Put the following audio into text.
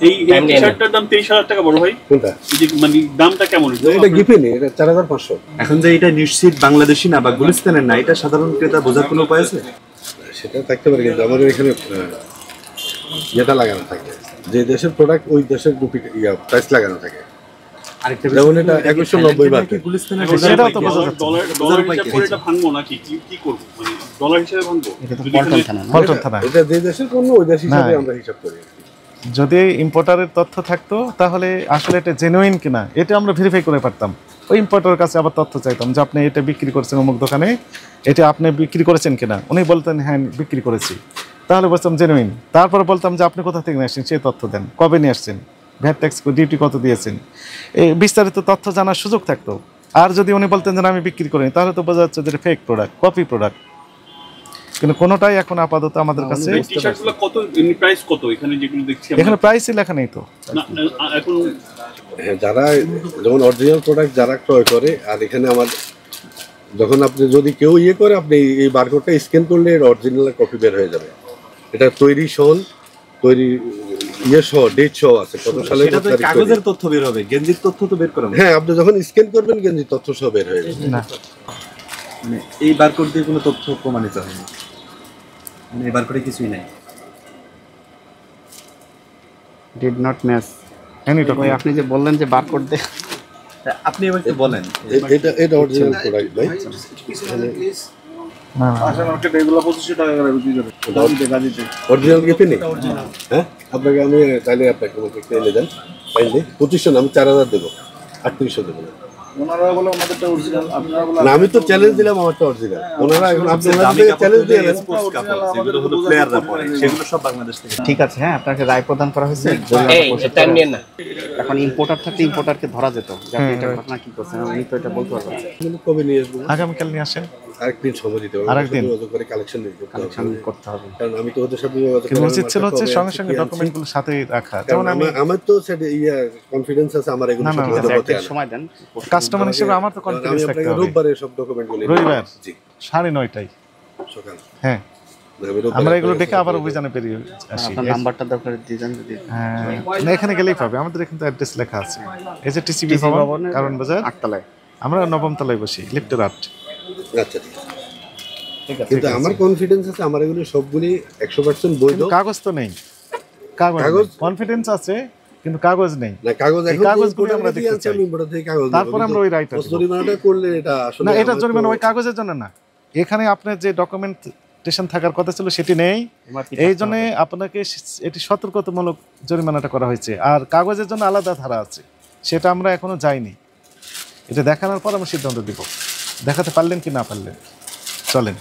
এই টি-শার্টটার দাম ৩০,০০০ টাকা বড় ভাই। কোনটা? এই যে মানে দামটা কেমন? এটা গিফিনি, এটা ৪৫০০। এখন যে এটা নিশ্চিত বাংলাদেশি না বা গুলিস্তানের না, এটা সাধারণ ক্রেতা বোঝার কোনো উপায় আছে? সেটা থাকতে পারে, কিন্তু আমাদের এখানে ইয়েটা লাগানো থাকে, যে দেশের প্রোডাক্ট ওই দেশের প্রাইস লাগানো থাকে। যেমন এটা ২১৯০ বাট। সেটাও তো ডলার হিসাব করে এটা ভাঙবো নাকি কি করব? মানে ডলার হিসেবে ভাঙবো? এটা তো পল্টন থানা না? পল্টন থানা। এটা যে দেশের পণ্য ওই দেশ হিসাবে আমরা হিসাব করি। যদি ইম্পোর্টারের তথ্য থাকতো তাহলে আসলে এটা জেনুইন কিনা এটা আমরা ভেরিফাই করে পারতাম। ওই ইম্পোর্টারের কাছে আবার তথ্য চাইতাম যে আপনি এটা বিক্রি করেছেন অমুক দোকানে, এটা আপনি বিক্রি করেছেন কিনা। উনি বলতেন হ্যাঁ বিক্রি করেছি, তাহলে বলতাম জেনুইন। তারপরে বলতাম যে আপনি কোথা থেকে নিয়ে আসছেন সেই তথ্য দেন, কবে নিয়ে আসছেন, ভ্যাট ট্যাক্স ডিউটি কত দিয়েছেন, এই বিস্তারিত তথ্য জানার সুযোগ থাকতো। আর যদি উনি বলতেন যে আমি বিক্রি করিনি, তাহলে তো বোঝা যাচ্ছে যে ফেক প্রোডাক্ট, কপি প্রোডাক্ট। কিন্তু কোনোটাই এখন আপাতত আমাদের কাছে টি-শার্টগুলো কত, এমনি প্রাইস কত এখানে যেগুলো দেখছি? এখানে প্রাইসই লেখা নেই তো। না এখন যারা যেমন অরিজিনাল প্রোডাক্ট যারা ক্রয় করে, আর এখানে আমার যখন আপনি যদি কেউ ইয়ে করে, আপনি এই বারকোডটা স্ক্যান করলে এর অরিজিনাল কপি বের হয়ে যাবে। এটা তৈরি সহ, তৈরি ইয়ে সহ, ডেট সহ আছে, কত সালে কাগজের তথ্য বের হবে, গেঞ্জির তথ্য তো বের করা হবে। হ্যাঁ, আপনি যখন স্ক্যান করবেন গেঞ্জির তথ্য সহ বের হয়ে যাবে। না, মানে এই বারকোড দিয়ে কোনো তথ্য প্রমাণিত হয়নি, মানে এই বারকোডে কিছুই নাই। ডিড নট ম্যাচ এনি ওই আপনি যে বললেন যে বারকোড দিয়ে, আপনি এবার একটু বলেন। এটা অরিজিনাল প্রোডাক্ট ভাই। না আশা মার্কেট এগুলো 2500 টাকা করে বিক্রি করে গাজীতে। অরিজিনাল গিফট নেই। হ্যাঁ, আপনাকে আমি তাহলে আপনাকে একটা এনে দেন, ফাইনালি 2500 না, আমি 4000 দেবো, 3800 দেবো। ওনারা বলে আমাদেরটা অরিজিনাল, আপনারা বলে না, আমি তো চ্যালেঞ্জ দিলাম আমারটা অরিজিনাল। ওনারা এখন আপনারা চ্যালেঞ্জ দিয়ে দেন, যেগুলো হলো প্লেয়াররা পরে সেগুলো সব বাংলাদেশ থেকে। ঠিক আছে। হ্যাঁ, আপনাকে রায় প্রদান করা হয়েছে। এখন ইম্পোর্টার থাকতে ইম্পোর্টারকে ধরা যেত যে আপনি এটা ঘটনা কি করছেন, উনি তো এটা বলতে পারবেন। কবে নিয়ে আসবো? আগামীকাল নিয়ে আসেন। আরেকদিন সময় দিতে হবে, আরেকদিন করে কালেকশন করতে হবে, কারণ আমি তো ওদের সাথে কিন্তু উচিত ছিল হচ্ছে সঙ্গে সঙ্গে ডকুমেন্টগুলো সাথে রাখা। যেমন আমার তো সেটা কনফিডেন্স আছে আমার এগুলো সময় দেন। কাস্টমার হিসেবে আমার তো কনফিডেন্স থাকতে হবে। রোববারে সব ডকুমেন্টগুলো, রবিবার জি 9:30 সকাল। হ্যাঁ, আমরা এগুলো দেখে আবার অভিযানে বেরিয়ে আসি। আপনার নাম্বারটা দরকার দিয়ে যান যদি। হ্যাঁ, না এখানে গেলেই পাবে, আমাদের এখানে তো অ্যাড্রেস লেখা আছে। এই যে টিসিবি ভবন, কারণ বাজার 8 তলায়, আমরা 9ম তলায় বসি, লিফটের 8। আচ্ছা, কিন্তু আমার কনফিডেন্স আছে আমার এগুলো সবগুলি 100% বৈধ। কাগজ তো নেই, কাগজ কনফিডেন্স আছে কিন্তু কাগজ নেই। না, কাগজ এখন কাগজগুলো আমরা দেখতে চাই, আমি বড় থেকে কাগজ তারপর আমরা ওই রাইটার জরিমানাটা করলে এটা আসলে না, এটা জরিমানা ওই কাগজের জন্য না, এখানে আপনার যে ডকুমেন্টেশন থাকার কথা ছিল সেটি নেই, এই জন্য আপনাকে এটি সতর্কতামূলক জরিমানাটা করা হয়েছে। আর কাগজের জন্য আলাদা ধারা আছে, সেটা আমরা এখনো যাইনি। এটা দেখানোর পর আমরা সিদ্ধান্ত দিব, দেখাতে পারলেন কি না পারলেন। চলেন।